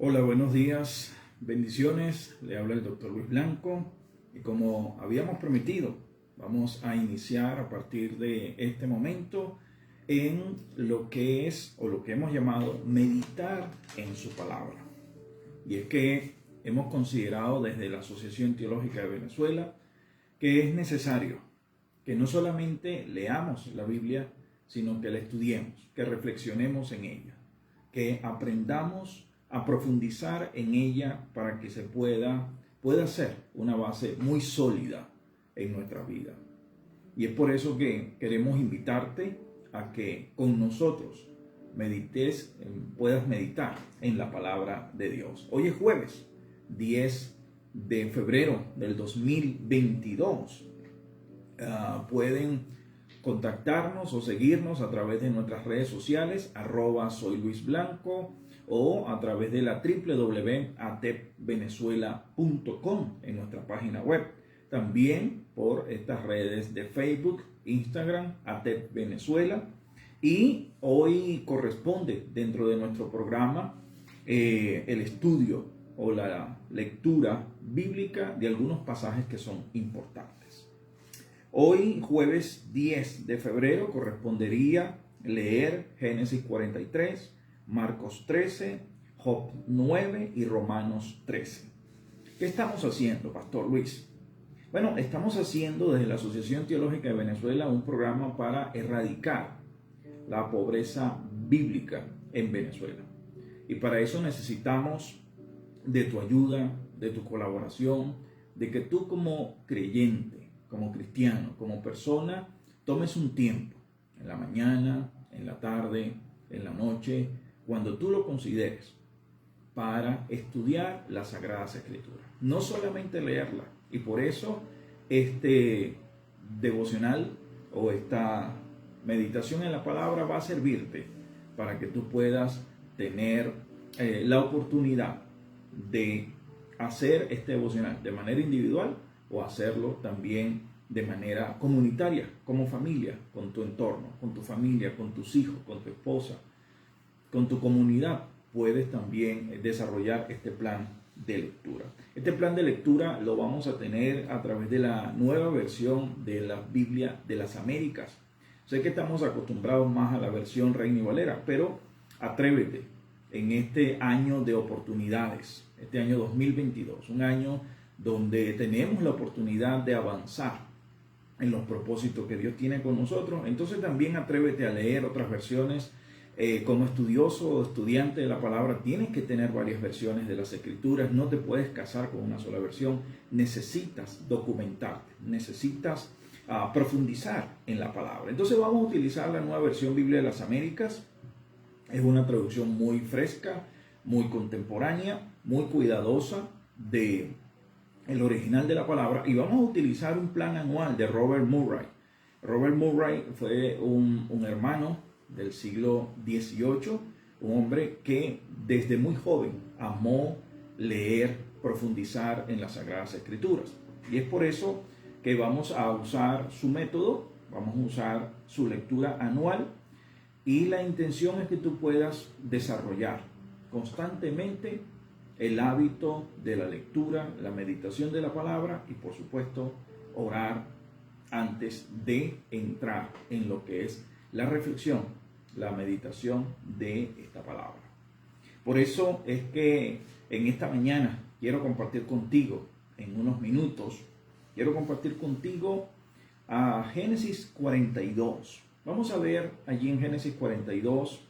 Hola, buenos días, bendiciones. Le habla el doctor Luis Blanco y como habíamos prometido, vamos a iniciar a partir de este momento en lo que es o lo que hemos llamado meditar en su palabra. Y es que hemos considerado desde la Asociación Teológica de Venezuela que es necesario que no solamente leamos la Biblia, sino que la estudiemos, que reflexionemos en ella, que aprendamos a profundizar en ella para que se pueda ser una base muy sólida en nuestra vida. Y es por eso que queremos invitarte a que con nosotros puedas meditar en la palabra de Dios. Hoy es jueves 10 de febrero del 2022. Pueden contactarnos o seguirnos a través de nuestras redes sociales, @soyluisblanco, o a través de la www.atepvenezuela.com en nuestra página web. También por estas redes de Facebook, Instagram, ATEP Venezuela. Y hoy corresponde dentro de nuestro programa el estudio o la lectura bíblica de algunos pasajes que son importantes. Hoy, jueves 10 de febrero, correspondería leer Génesis 43, Marcos 13, Job 9 y Romanos 13. ¿Qué estamos haciendo, Pastor Luis? Bueno, estamos haciendo desde la Asociación Teológica de Venezuela un programa para erradicar la pobreza bíblica en Venezuela. Y para eso necesitamos de tu ayuda, de tu colaboración, de que tú como creyente, como cristiano, como persona, tomes un tiempo en la mañana, en la tarde, en la noche, cuando tú lo consideres, para estudiar las Sagradas Escrituras. No solamente leerla. Y por eso este devocional o esta meditación en la palabra va a servirte para que tú puedas tener la oportunidad de hacer este devocional de manera individual o hacerlo también de manera comunitaria, como familia, con tu entorno, con tu familia, con tus hijos, con tu esposa, con tu comunidad. Puedes también desarrollar este plan de lectura. Este plan de lectura lo vamos a tener a través de la nueva versión de la Biblia de las Américas. Sé que estamos acostumbrados más a la versión Reina y Valera, pero atrévete en este año de oportunidades, este año 2022, un año donde tenemos la oportunidad de avanzar en los propósitos que Dios tiene con nosotros. Entonces también atrévete a leer otras versiones. Como estudioso o estudiante de la palabra, tienes que tener varias versiones de las Escrituras. No te puedes casar con una sola versión. Necesitas documentarte, necesitas profundizar en la palabra. Entonces vamos a utilizar la nueva versión Biblia de las Américas. Es una traducción muy fresca, muy contemporánea, muy cuidadosa de el original de la palabra, y vamos a utilizar un plan anual de Robert Murray. Robert Murray fue un hermano del siglo XVIII, un hombre que desde muy joven amó leer, profundizar en las Sagradas Escrituras. Y es por eso que vamos a usar su método, vamos a usar su lectura anual, y la intención es que tú puedas desarrollar constantemente el hábito de la lectura, la meditación de la palabra y, por supuesto, orar antes de entrar en lo que es la reflexión, la meditación de esta palabra. Por eso es que en esta mañana quiero compartir contigo, en unos minutos, quiero compartir contigo a Génesis 42. Vamos a ver allí en Génesis 42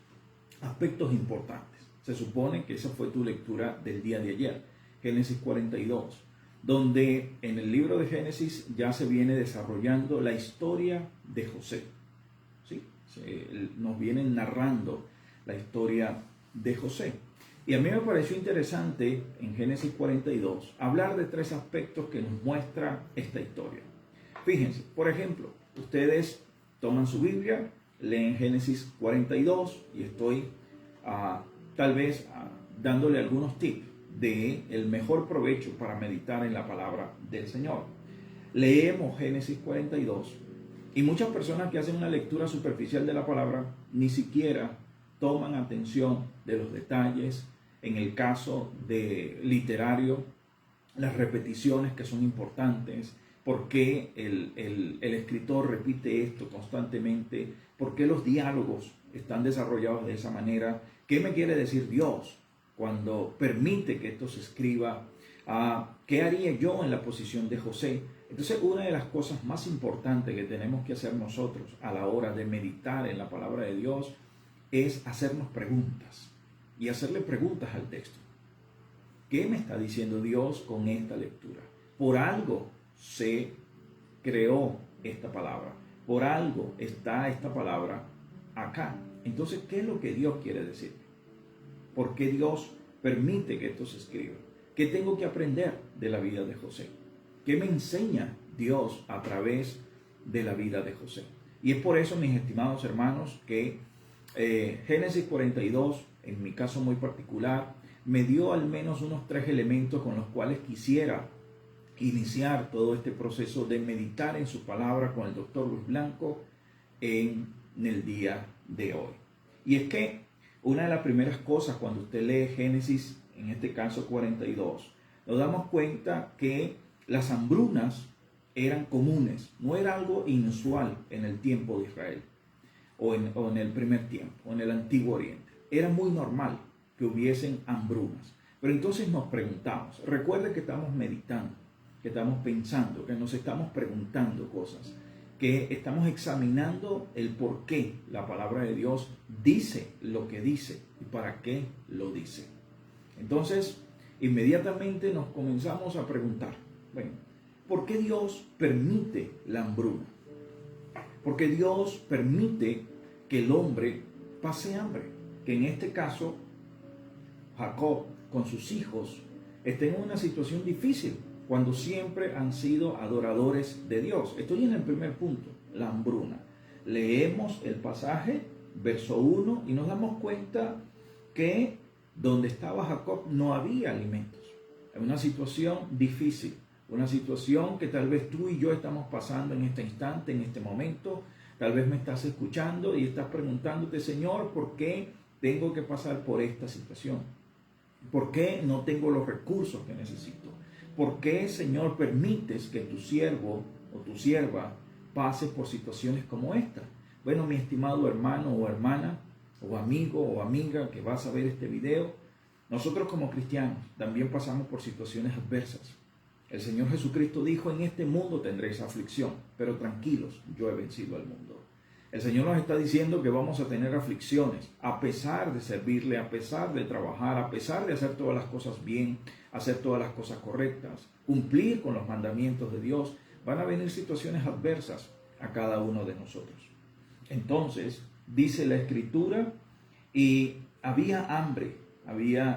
aspectos importantes. Se supone que esa fue tu lectura del día de ayer, Génesis 42, donde en el libro de Génesis ya se viene desarrollando la historia de José. ¿Sí? Nos vienen narrando la historia de José. Y a mí me pareció interesante en Génesis 42 hablar de tres aspectos que nos muestra esta historia. Fíjense, por ejemplo, ustedes toman su Biblia, leen Génesis 42 y estoy tal vez dándole algunos tips de el mejor provecho para meditar en la palabra del Señor. Leemos Génesis 42 y muchas personas que hacen una lectura superficial de la palabra ni siquiera toman atención de los detalles, en el caso de literario, las repeticiones que son importantes, por qué el escritor repite esto constantemente, por qué los diálogos están desarrollados de esa manera, qué me quiere decir Dios cuando permite que esto se escriba, qué haría yo en la posición de José. Entonces, una de las cosas más importantes que tenemos que hacer nosotros a la hora de meditar en la palabra de Dios es hacernos preguntas y hacerle preguntas al texto. ¿Qué me está diciendo Dios con esta lectura? Por algo se creó esta palabra. Por algo está esta palabra acá. Entonces, ¿qué es lo que Dios quiere decir? ¿Por qué Dios permite que esto se escriba? ¿Qué tengo que aprender de la vida de José? ¿Qué me enseña Dios a través de la vida de José? Y es por eso, mis estimados hermanos, que Génesis 42, en mi caso muy particular, me dio al menos unos 3 elementos con los cuales quisiera iniciar todo este proceso de meditar en su palabra con el doctor Luis Blanco en el día de hoy. Y es que una de las primeras cosas cuando usted lee Génesis, en este caso 42, nos damos cuenta que las hambrunas eran comunes, no era algo inusual en el tiempo de Israel o en el primer tiempo, o en el Antiguo Oriente. Era muy normal que hubiesen hambrunas. Pero entonces nos preguntamos, recuerde que estamos meditando, que estamos pensando, que nos estamos preguntando cosas, que estamos examinando el por qué la palabra de Dios dice lo que dice y para qué lo dice. Entonces, inmediatamente nos comenzamos a preguntar, bueno, ¿por qué Dios permite la hambruna? ¿Por qué Dios permite que el hombre pase hambre? Que en este caso, Jacob con sus hijos estén en una situación difícil cuando siempre han sido adoradores de Dios. Estoy en el primer punto, la hambruna. Leemos el pasaje, verso 1, y nos damos cuenta que donde estaba Jacob no había alimentos. Es una situación difícil, una situación que tal vez tú y yo estamos pasando en este instante, en este momento. Tal vez me estás escuchando y estás preguntándote, Señor, ¿por qué tengo que pasar por esta situación? ¿Por qué no tengo los recursos que necesito? ¿Por qué, Señor, permites que tu siervo o tu sierva pase por situaciones como esta? Bueno, mi estimado hermano o hermana, o amigo o amiga que vas a ver este video, nosotros como cristianos también pasamos por situaciones adversas. El Señor Jesucristo dijo, en este mundo tendréis aflicción, pero tranquilos, yo he vencido al mundo. El Señor nos está diciendo que vamos a tener aflicciones, a pesar de servirle, a pesar de trabajar, a pesar de hacer todas las cosas bien, hacer todas las cosas correctas, cumplir con los mandamientos de Dios. Van a venir situaciones adversas a cada uno de nosotros. Entonces, dice la Escritura, y había hambre,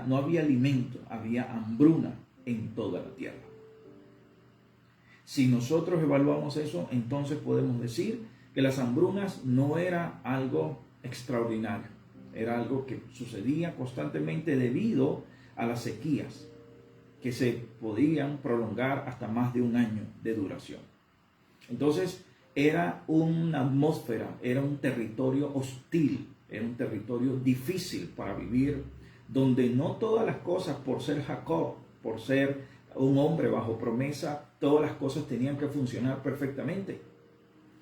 no había alimento, había hambruna en toda la tierra. Si nosotros evaluamos eso, entonces podemos decir que las hambrunas no era algo extraordinario, era algo que sucedía constantemente debido a las sequías que se podían prolongar hasta más de un año de duración. Entonces era una atmósfera, era un territorio hostil, era un territorio difícil para vivir, donde no todas las cosas, por ser Jacob, por ser un hombre bajo promesa, todas las cosas tenían que funcionar perfectamente.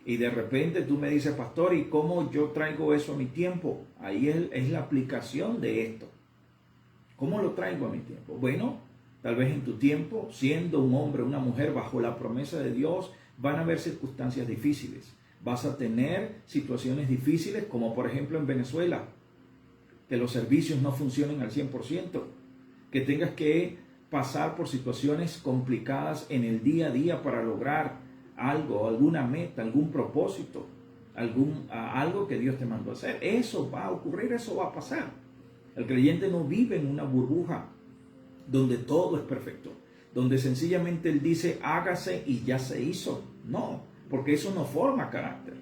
Y de repente tú me dices, pastor, ¿y cómo yo traigo eso a mi tiempo? Ahí es la aplicación de esto. ¿Cómo lo traigo a mi tiempo? Bueno, tal vez en tu tiempo, siendo un hombre o una mujer bajo la promesa de Dios, van a haber circunstancias difíciles. Vas a tener situaciones difíciles, como por ejemplo en Venezuela, que los servicios no funcionen al 100%, que tengas que pasar por situaciones complicadas en el día a día para lograr algo, alguna meta, algún propósito, algo que Dios te mandó a hacer. Eso va a ocurrir, eso va a pasar. El creyente no vive en una burbuja donde todo es perfecto, donde sencillamente él dice hágase y ya se hizo. No, porque eso no forma carácter.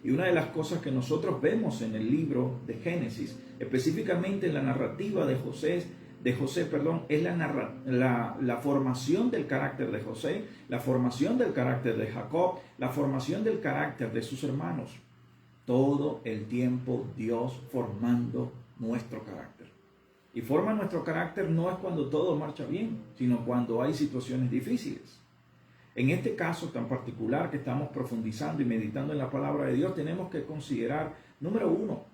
Y una de las cosas que nosotros vemos en el libro de Génesis, específicamente en la narrativa de José, es la formación del carácter de José, la formación del carácter de Jacob, la formación del carácter de sus hermanos. Todo el tiempo Dios formando nuestro carácter. Y forma nuestro carácter no es cuando todo marcha bien, sino cuando hay situaciones difíciles. En este caso tan particular que estamos profundizando y meditando en la palabra de Dios, tenemos que considerar, número uno,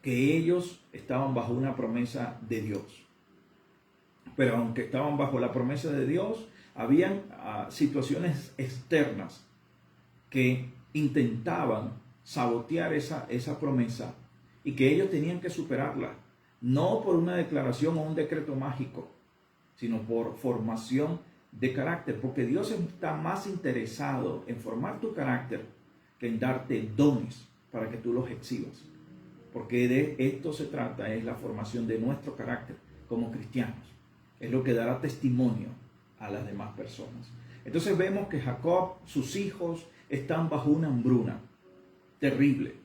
que ellos estaban bajo una promesa de Dios. Pero aunque estaban bajo la promesa de Dios, habían situaciones externas que intentaban sabotear esa promesa y que ellos tenían que superarla, no por una declaración o un decreto mágico, sino por formación de carácter, porque Dios está más interesado en formar tu carácter que en darte dones para que tú los exhibas, porque de esto se trata, es la formación de nuestro carácter como cristianos, es lo que dará testimonio a las demás personas. Entonces vemos que Jacob, sus hijos, están bajo una hambruna terrible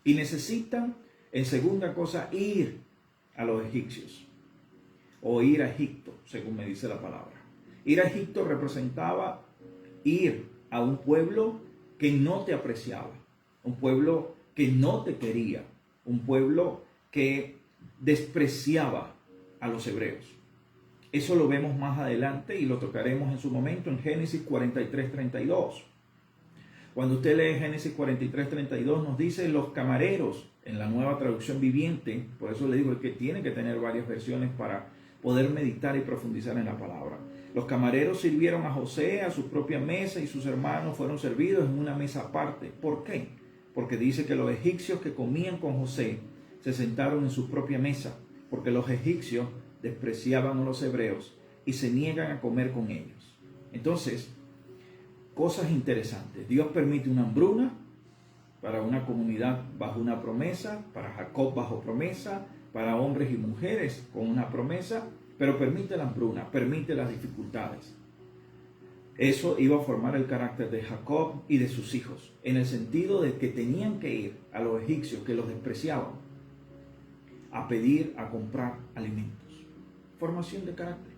y necesitan, en segunda cosa, ir a los egipcios o ir a Egipto, según me dice la palabra. Ir a Egipto representaba ir a un pueblo que no te apreciaba, un pueblo que no te quería, un pueblo que despreciaba a los hebreos. Eso lo vemos más adelante y lo tocaremos en su momento en Génesis 43:32. Cuando usted lee Génesis 43:32 nos dice los camareros, en la Nueva Traducción Viviente, por eso le digo que tiene que tener varias versiones para poder meditar y profundizar en la palabra. Los camareros sirvieron a José a su propia mesa y sus hermanos fueron servidos en una mesa aparte. ¿Por qué? Porque dice que los egipcios que comían con José se sentaron en su propia mesa, porque los egipcios despreciaban a los hebreos y se niegan a comer con ellos. Entonces, cosas interesantes. Dios permite una hambruna para una comunidad bajo una promesa, para Jacob bajo promesa, para hombres y mujeres con una promesa, pero permite la hambruna, permite las dificultades. Eso iba a formar el carácter de Jacob y de sus hijos, en el sentido de que tenían que ir a los egipcios que los despreciaban a pedir, a comprar alimentos. Formación de carácter.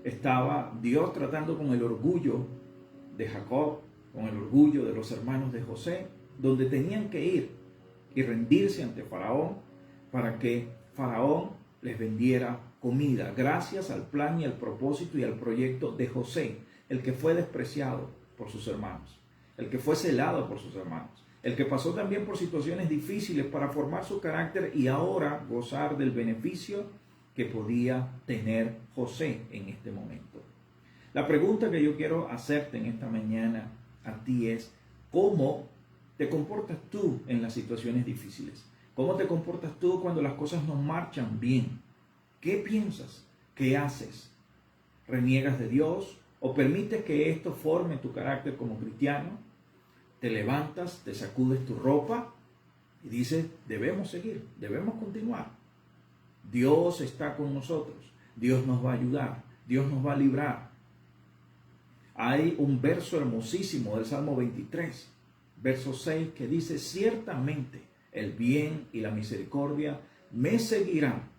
Estaba Dios tratando con el orgullo de Jacob, con el orgullo de los hermanos de José, donde tenían que ir y rendirse ante Faraón para que Faraón les vendiera comida, gracias al plan y al propósito y al proyecto de José, el que fue despreciado por sus hermanos, el que fue celado por sus hermanos, el que pasó también por situaciones difíciles para formar su carácter y ahora gozar del beneficio que podía tener José en este momento. La pregunta que yo quiero hacerte en esta mañana a ti es, ¿cómo te comportas tú en las situaciones difíciles? ¿Cómo te comportas tú cuando las cosas no marchan bien? ¿Qué piensas? ¿Qué haces? ¿Reniegas de Dios? ¿O permites que esto forme tu carácter como cristiano? ¿Te levantas, te sacudes tu ropa y dices, debemos seguir, debemos continuar? Dios está con nosotros, Dios nos va a ayudar, Dios nos va a librar. Hay un verso hermosísimo del Salmo 23, verso 6, que dice, ciertamente el bien y la misericordia me seguirán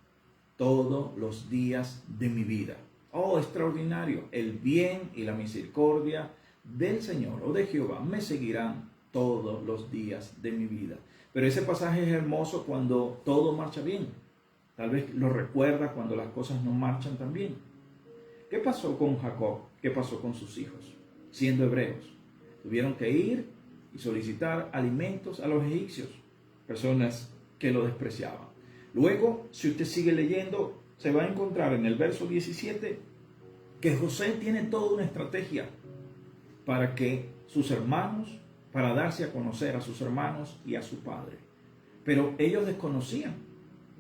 todos los días de mi vida. Oh, extraordinario, el bien y la misericordia del Señor o de Jehová me seguirán todos los días de mi vida. Pero ese pasaje es hermoso cuando todo marcha bien. Tal vez lo recuerdas cuando las cosas no marchan tan bien. ¿Qué pasó con Jacob? ¿Qué pasó con sus hijos? Siendo hebreos, tuvieron que ir y solicitar alimentos a los egipcios, personas que lo despreciaban. Luego, si usted sigue leyendo, se va a encontrar en el verso 17 que José tiene toda una estrategia para que sus hermanos, para darse a conocer a sus hermanos y a su padre. Pero ellos desconocían.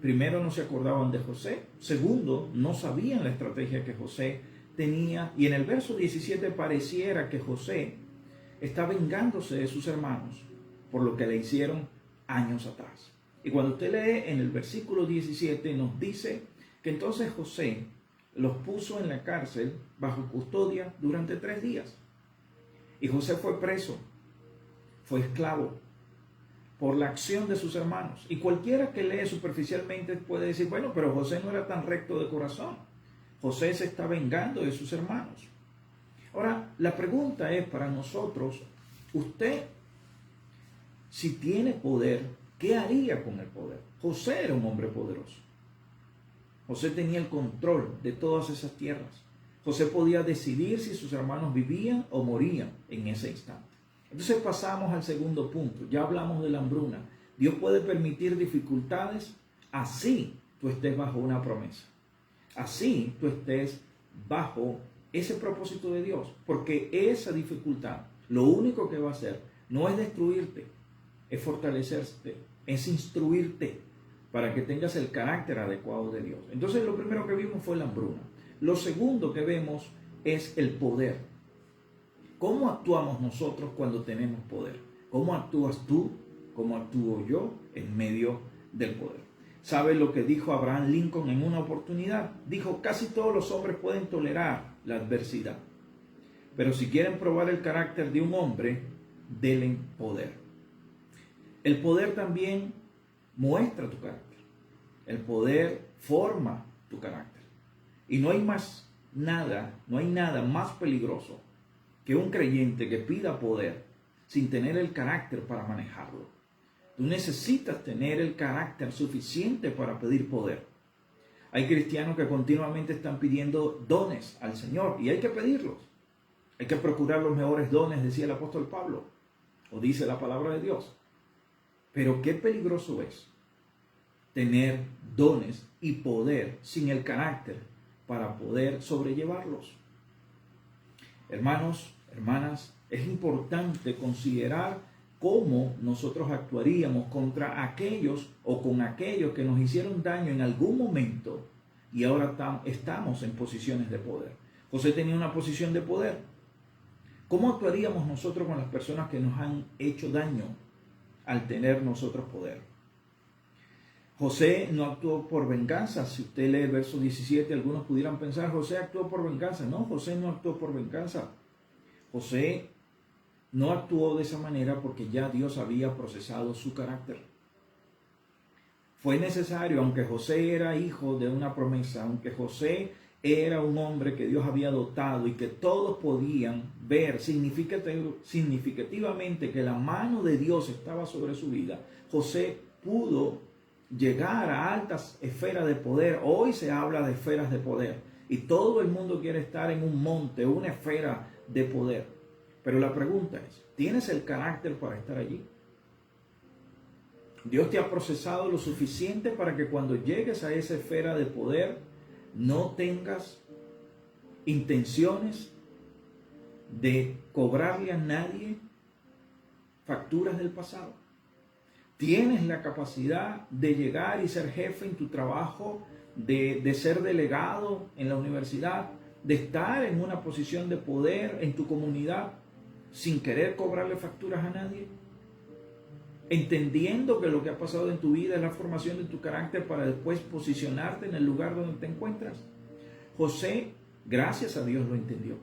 Primero, no se acordaban de José. Segundo, no sabían la estrategia que José tenía. Y en el verso 17 pareciera que José está vengándose de sus hermanos por lo que le hicieron años atrás. Y cuando usted lee en el versículo 17 nos dice que entonces José los puso en la cárcel bajo custodia durante 3 días. Y José fue preso, fue esclavo por la acción de sus hermanos. Y cualquiera que lee superficialmente puede decir, bueno, pero José no era tan recto de corazón. José se está vengando de sus hermanos. Ahora, la pregunta es para nosotros, usted, si tiene poder, ¿qué haría con el poder? José era un hombre poderoso. José tenía el control de todas esas tierras. José podía decidir si sus hermanos vivían o morían en ese instante. Entonces pasamos al segundo punto. Ya hablamos de la hambruna. Dios puede permitir dificultades, así tú estés bajo una promesa. Así tú estés bajo ese propósito de Dios. Porque esa dificultad, lo único que va a hacer no es destruirte, es fortalecerte, es instruirte para que tengas el carácter adecuado de Dios. Entonces lo primero que vimos fue la hambruna. Lo segundo que vemos es el poder. ¿Cómo actuamos nosotros cuando tenemos poder? ¿Cómo actúas tú? ¿Cómo actúo yo en medio del poder? ¿Sabe lo que dijo Abraham Lincoln en una oportunidad? Dijo, casi todos los hombres pueden tolerar la adversidad, pero si quieren probar el carácter de un hombre, denle poder. El poder también muestra tu carácter. El poder forma tu carácter. Y no hay nada más peligroso que un creyente que pida poder sin tener el carácter para manejarlo. Tú necesitas tener el carácter suficiente para pedir poder. Hay cristianos que continuamente están pidiendo dones al Señor y hay que pedirlos. Hay que procurar los mejores dones, decía el apóstol Pablo, o dice la palabra de Dios. Pero qué peligroso es tener dones y poder sin el carácter para poder sobrellevarlos. Hermanos, hermanas, es importante considerar cómo nosotros actuaríamos contra aquellos o con aquellos que nos hicieron daño en algún momento y ahora estamos en posiciones de poder. José tenía una posición de poder. ¿Cómo actuaríamos nosotros con las personas que nos han hecho daño al tener nosotros poder? José no actuó por venganza. Si usted lee el verso 17, algunos pudieran pensar, José actuó por venganza. No, José no actuó por venganza. José no actuó de esa manera porque ya Dios había procesado su carácter. Fue necesario, aunque José era hijo de una promesa, aunque José era un hombre que Dios había dotado y que todos podían ver significativamente que la mano de Dios estaba sobre su vida, José pudo llegar a altas esferas de poder. Hoy se habla de esferas de poder y todo el mundo quiere estar en un monte, una esfera de poder. Pero la pregunta es, ¿tienes el carácter para estar allí? Dios te ha procesado lo suficiente para que cuando llegues a esa esfera de poder no tengas intenciones de cobrarle a nadie facturas del pasado. Tienes la capacidad de llegar y ser jefe en tu trabajo, de ser delegado en la universidad, de estar en una posición de poder en tu comunidad sin querer cobrarle facturas a nadie, entendiendo que lo que ha pasado en tu vida es la formación de tu carácter para después posicionarte en el lugar donde te encuentras. José, gracias a Dios, lo entendió.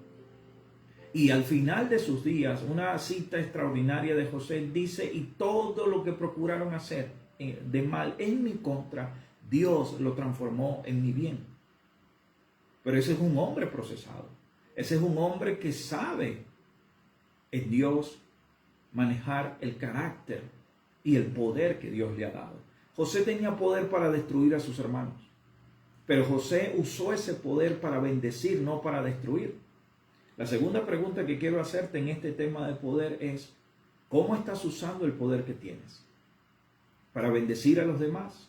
Y al final de sus días, una cita extraordinaria de José dice, y todo lo que procuraron hacer de mal en mi contra, Dios lo transformó en mi bien. Pero ese es un hombre procesado. Ese es un hombre que sabe en Dios manejar el carácter y el poder que Dios le ha dado. José tenía poder para destruir a sus hermanos, pero José usó ese poder para bendecir, no para destruir. La segunda pregunta que quiero hacerte en este tema de poder es, ¿cómo estás usando el poder que tienes? ¿Para bendecir a los demás?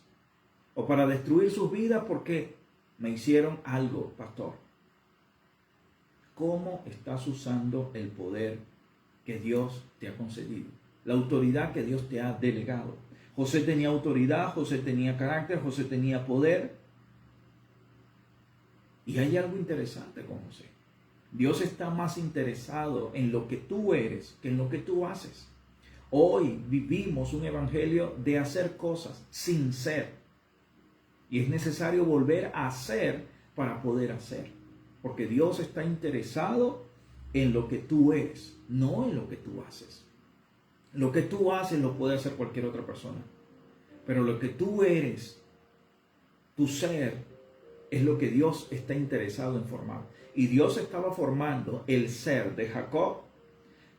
¿O para destruir sus vidas porque me hicieron algo, pastor? ¿Cómo estás usando el poder que Dios te ha concedido? La autoridad que Dios te ha delegado. José tenía autoridad, José tenía carácter, José tenía poder. Y hay algo interesante con José. Dios está más interesado en lo que tú eres que en lo que tú haces. Hoy vivimos un evangelio de hacer cosas sin ser. Y es necesario volver a hacer para poder hacer. Porque Dios está interesado en lo que tú eres, no en lo que tú haces. Lo que tú haces lo puede hacer cualquier otra persona. Pero lo que tú eres, tu ser, es lo que Dios está interesado en formar. Y Dios estaba formando el ser de Jacob,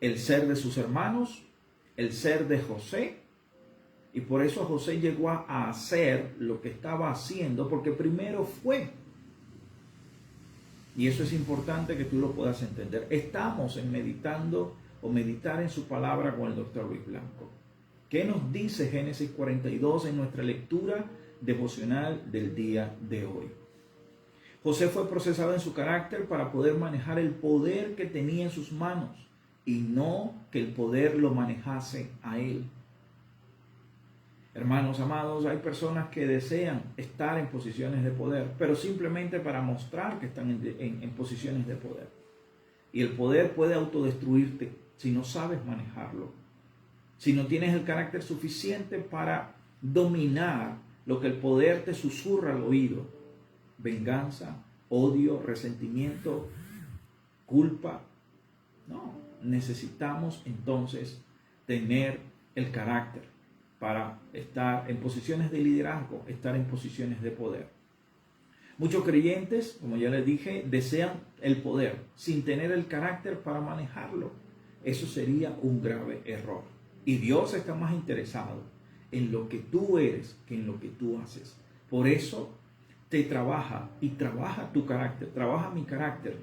el ser de sus hermanos, el ser de José, Y por eso José llegó a hacer lo que estaba haciendo, porque primero fue. Y eso es importante que tú lo puedas entender. Estamos meditando o meditar en su palabra con el doctor Luis Blanco. ¿Qué nos dice Génesis 42 en nuestra lectura devocional del día de hoy? José fue procesado en su carácter para poder manejar el poder que tenía en sus manos y no que el poder lo manejase a él. Hermanos amados, hay personas que desean estar en posiciones de poder, pero simplemente para mostrar que están en posiciones de poder. Y el poder puede autodestruirte si no sabes manejarlo. Si no tienes el carácter suficiente para dominar lo que el poder te susurra al oído. Venganza, odio, resentimiento, culpa. No, necesitamos entonces tener el carácter para estar en posiciones de liderazgo, estar en posiciones de poder. Muchos creyentes, como ya les dije, desean el poder sin tener el carácter para manejarlo. Eso sería un grave error. Y Dios está más interesado en lo que tú eres que en lo que tú haces. Por eso te trabaja y trabaja tu carácter, trabaja mi carácter,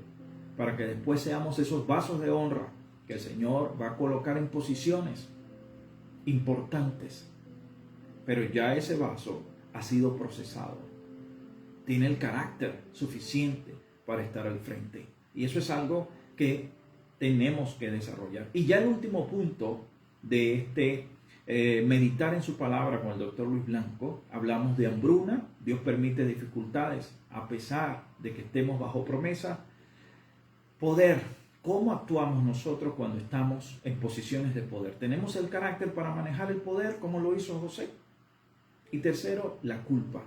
para que después seamos esos vasos de honra que el Señor va a colocar en posiciones importantes. Pero ya ese vaso ha sido procesado. Tiene el carácter suficiente para estar al frente. Y eso es algo que tenemos que desarrollar. Y ya el último punto de este meditar en su palabra con el doctor Luis Blanco, hablamos de hambruna. Dios permite dificultades a pesar de que estemos bajo promesa. Poder. ¿Cómo actuamos nosotros cuando estamos en posiciones de poder? ¿Tenemos el carácter para manejar el poder como lo hizo José? Y tercero, la culpa.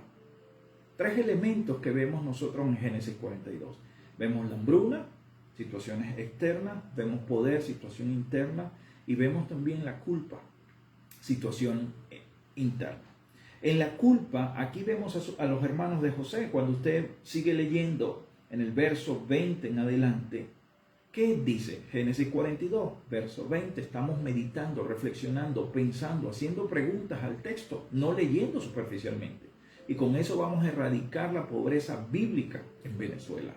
3 elementos que vemos nosotros en Génesis 42. Vemos la hambruna, situaciones externas, vemos poder, situación interna, y vemos también la culpa, situación interna. En la culpa, aquí vemos a los hermanos de José. Cuando usted sigue leyendo en el verso 20 en adelante, ¿qué dice? Génesis 42, verso 20. Estamos meditando, reflexionando, pensando, haciendo preguntas al texto, no leyendo superficialmente. Y con eso vamos a erradicar la pobreza bíblica en Venezuela.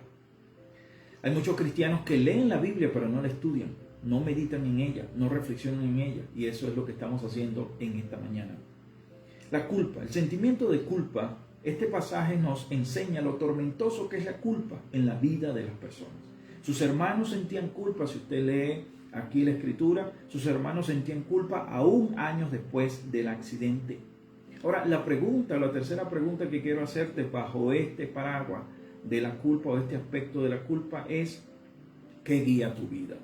Hay muchos cristianos que leen la Biblia pero no la estudian, no meditan en ella, no reflexionan en ella. Y eso es lo que estamos haciendo en esta mañana. La culpa, el sentimiento de culpa, este pasaje nos enseña lo tormentoso que es la culpa en la vida de las personas. Sus hermanos sentían culpa, si usted lee aquí la escritura, sus hermanos sentían culpa aún años después del accidente. Ahora, la tercera pregunta que quiero hacerte bajo este paraguas de la culpa o este aspecto de la culpa es, ¿qué guía tu vida?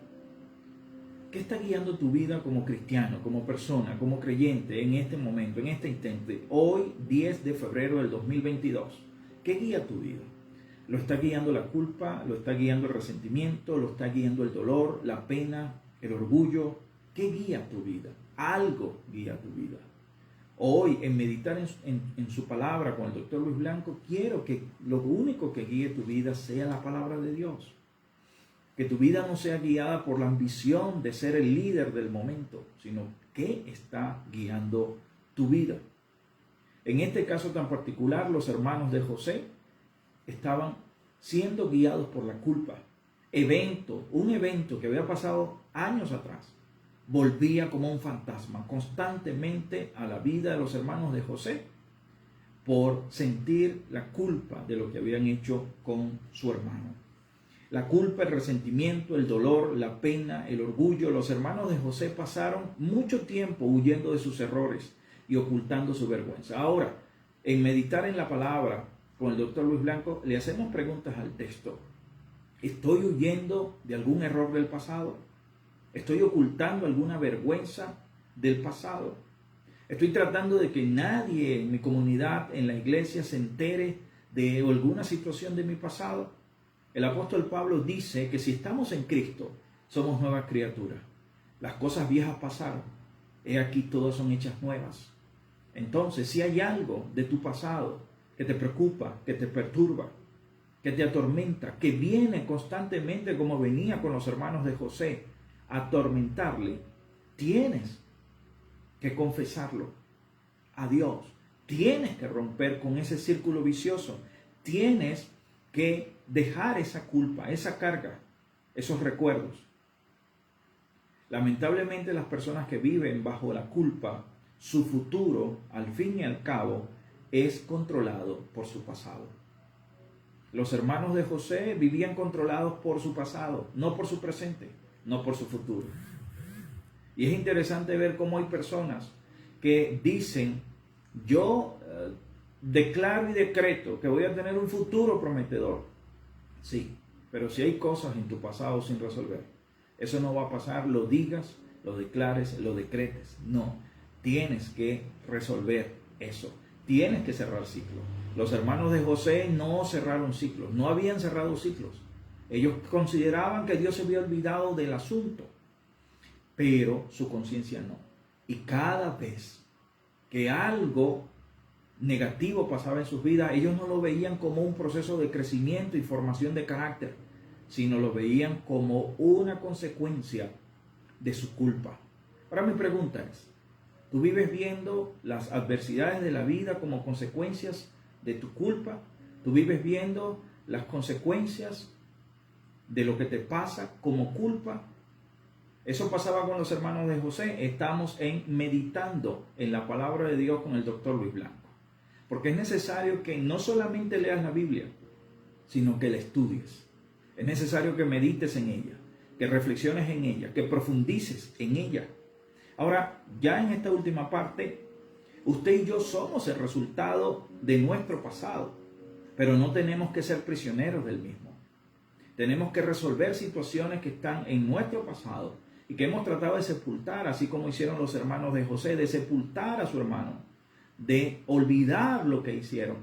¿Qué está guiando tu vida como cristiano, como persona, como creyente en este momento, en este instante, hoy 10 de febrero del 2022? ¿Qué guía tu vida? ¿Lo está guiando la culpa? ¿Lo está guiando el resentimiento? ¿Lo está guiando el dolor, la pena, el orgullo? ¿Qué guía tu vida? Algo guía tu vida. Hoy, en meditar en su palabra con el doctor Luis Blanco, quiero que lo único que guíe tu vida sea la palabra de Dios. Que tu vida no sea guiada por la ambición de ser el líder del momento, sino qué está guiando tu vida. En este caso tan particular, los hermanos de José estaban siendo guiados por la culpa. Un evento que había pasado años atrás, volvía como un fantasma constantemente a la vida de los hermanos de José por sentir la culpa de lo que habían hecho con su hermano. La culpa, el resentimiento, el dolor, la pena, el orgullo. Los hermanos de José pasaron mucho tiempo huyendo de sus errores y ocultando su vergüenza. Ahora, en meditar en la palabra con el doctor Luis Blanco, le hacemos preguntas al texto. ¿Estoy huyendo de algún error del pasado? ¿Estoy ocultando alguna vergüenza del pasado? ¿Estoy tratando de que nadie en mi comunidad, en la iglesia, se entere de alguna situación de mi pasado? El apóstol Pablo dice que si estamos en Cristo, somos nuevas criaturas. Las cosas viejas pasaron. He aquí todas son hechas nuevas. Entonces, si hay algo de tu pasado que te preocupa, que te perturba, que te atormenta, que viene constantemente como venía con los hermanos de José, a atormentarle, tienes que confesarlo. a Dios. Tienes que romper con ese círculo vicioso. Tienes que dejar esa culpa, esa carga, esos recuerdos. Lamentablemente las personas que viven bajo la culpa, su futuro, al fin y al cabo, es controlado por su pasado. Los hermanos de José vivían controlados por su pasado, no por su presente, no por su futuro. Y es interesante ver cómo hay personas que dicen, yo declaro y decreto que voy a tener un futuro prometedor. Sí, pero si hay cosas en tu pasado sin resolver, eso no va a pasar, lo digas, lo declares, lo decretes. No, tienes que resolver eso. Tienes que cerrar ciclos. Los hermanos de José no cerraron ciclos, no habían cerrado ciclos. Ellos consideraban que Dios se había olvidado del asunto, pero su conciencia no. Y cada vez que algo negativo pasaba en sus vidas, ellos no lo veían como un proceso de crecimiento y formación de carácter, sino lo veían como una consecuencia de su culpa. Ahora mi pregunta es, ¿tú vives viendo las adversidades de la vida como consecuencias de tu culpa? ¿Tú vives viendo las consecuencias de lo que te pasa como culpa? Eso pasaba con los hermanos de José. Estamos meditando en la palabra de Dios con el doctor Luis Blanco. Porque es necesario que no solamente leas la Biblia, sino que la estudies. Es necesario que medites en ella, que reflexiones en ella, que profundices en ella. Ahora, ya en esta última parte, usted y yo somos el resultado de nuestro pasado, pero no tenemos que ser prisioneros del mismo. Tenemos que resolver situaciones que están en nuestro pasado y que hemos tratado de sepultar, así como hicieron los hermanos de José, de sepultar a su hermano, de olvidar lo que hicieron.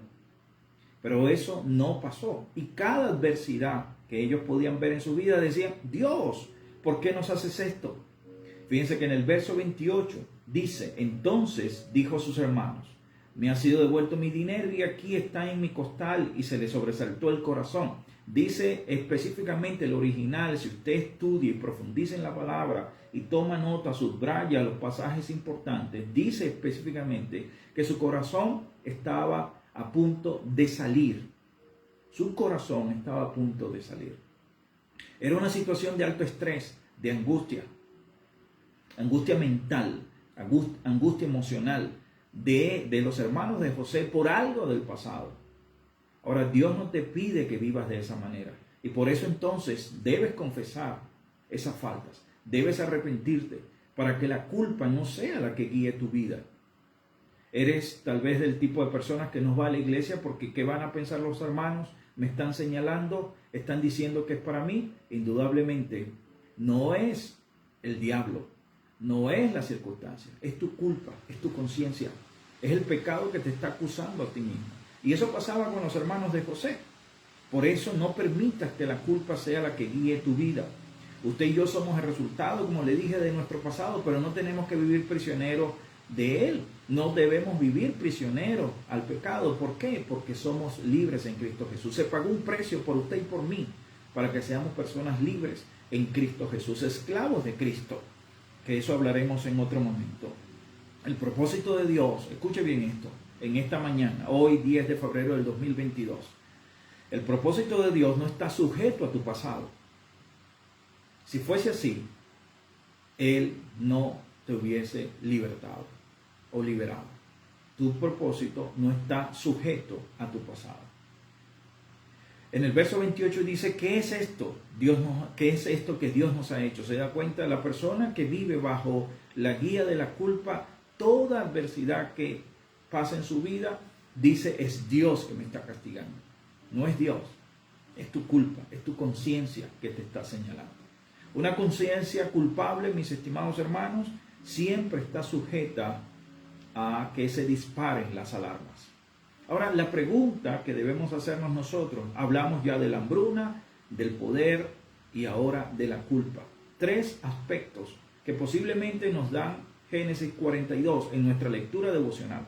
Pero eso no pasó. Y cada adversidad que ellos podían ver en su vida decían, Dios, ¿por qué nos haces esto? Fíjense que en el verso 28 dice, entonces dijo a sus hermanos, me ha sido devuelto mi dinero y aquí está en mi costal, y se le sobresaltó el corazón. Dice específicamente el original, si usted estudia y profundiza en la palabra y toma nota, subraya los pasajes importantes, dice específicamente que su corazón estaba a punto de salir. Su corazón estaba a punto de salir. Era una situación de alto estrés, de angustia mental, angustia emocional de los hermanos de José por algo del pasado. Ahora, Dios no te pide que vivas de esa manera. Y por eso entonces debes confesar esas faltas. Debes arrepentirte para que la culpa no sea la que guíe tu vida. Eres tal vez del tipo de personas que no va a la iglesia porque ¿qué van a pensar los hermanos? Me están señalando, están diciendo que es para mí. Indudablemente no es el diablo, no es la circunstancia, es tu culpa, es tu conciencia, es el pecado que te está acusando a ti mismo. Y eso pasaba con los hermanos de José. Por eso no permitas que la culpa sea la que guíe tu vida. Usted y yo somos el resultado, como le dije, de nuestro pasado, pero no tenemos que vivir prisioneros de él. No debemos vivir prisioneros al pecado. ¿Por qué? Porque somos libres en Cristo Jesús. Se pagó un precio por usted y por mí para que seamos personas libres en Cristo Jesús, esclavos de Cristo. Que eso hablaremos en otro momento. El propósito de Dios, escuche bien esto, en esta mañana, hoy 10 de febrero del 2022, el propósito de Dios no está sujeto a tu pasado. Si fuese así, Él no te hubiese libertado o liberado. Tu propósito no está sujeto a tu pasado. En el verso 28 dice, ¿qué es esto? ¿Qué es esto que Dios nos ha hecho? Se da cuenta, la persona que vive bajo la guía de la culpa, toda adversidad que pasa en su vida, dice, es Dios que me está castigando. No es Dios, es tu culpa, es tu conciencia que te está señalando. Una conciencia culpable, mis estimados hermanos, siempre está sujeta a que se disparen las alarmas. Ahora, la pregunta que debemos hacernos nosotros, hablamos ya de la hambruna, del poder y ahora de la culpa. 3 aspectos que posiblemente nos dan Génesis 42 en nuestra lectura devocional.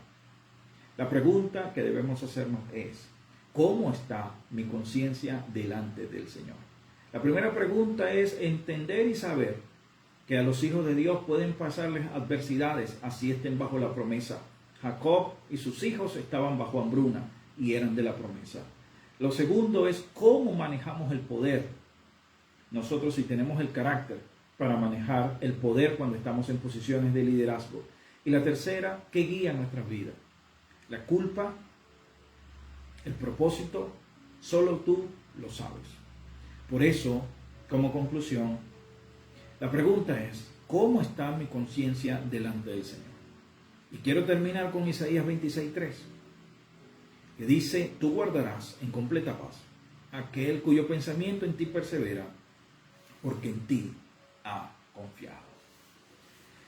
La pregunta que debemos hacernos es, ¿cómo está mi conciencia delante del Señor? La primera pregunta es entender y saber que a los hijos de Dios pueden pasarles adversidades, así estén bajo la promesa. Jacob y sus hijos estaban bajo hambruna y eran de la promesa. Lo segundo es cómo manejamos el poder. Nosotros si tenemos el carácter para manejar el poder cuando estamos en posiciones de liderazgo. Y la tercera, ¿qué guía nuestras vidas? La culpa, el propósito, solo tú lo sabes. Por eso, como conclusión, la pregunta es, ¿cómo está mi conciencia delante del Señor? Y quiero terminar con Isaías 26:3, que dice, tú guardarás en completa paz aquel cuyo pensamiento en ti persevera, porque en ti ha confiado.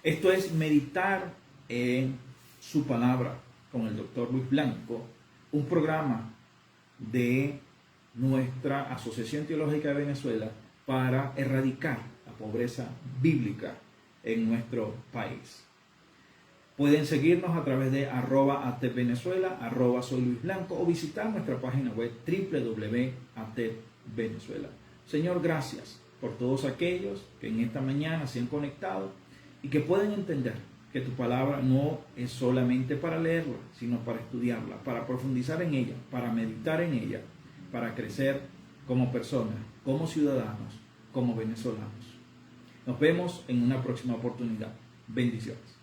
Esto es meditar en su palabra con el doctor Luis Blanco, un programa de nuestra Asociación Teológica de Venezuela para erradicar la pobreza bíblica en nuestro país. Pueden seguirnos a través de @atepvenezuela, @soy Luis Blanco o visitar nuestra página web www.atepvenezuela. Señor, gracias por todos aquellos que en esta mañana se han conectado y que pueden entender que tu palabra no es solamente para leerla, sino para estudiarla, para profundizar en ella, para meditar en ella, para crecer como personas, como ciudadanos, como venezolanos. Nos vemos en una próxima oportunidad. Bendiciones.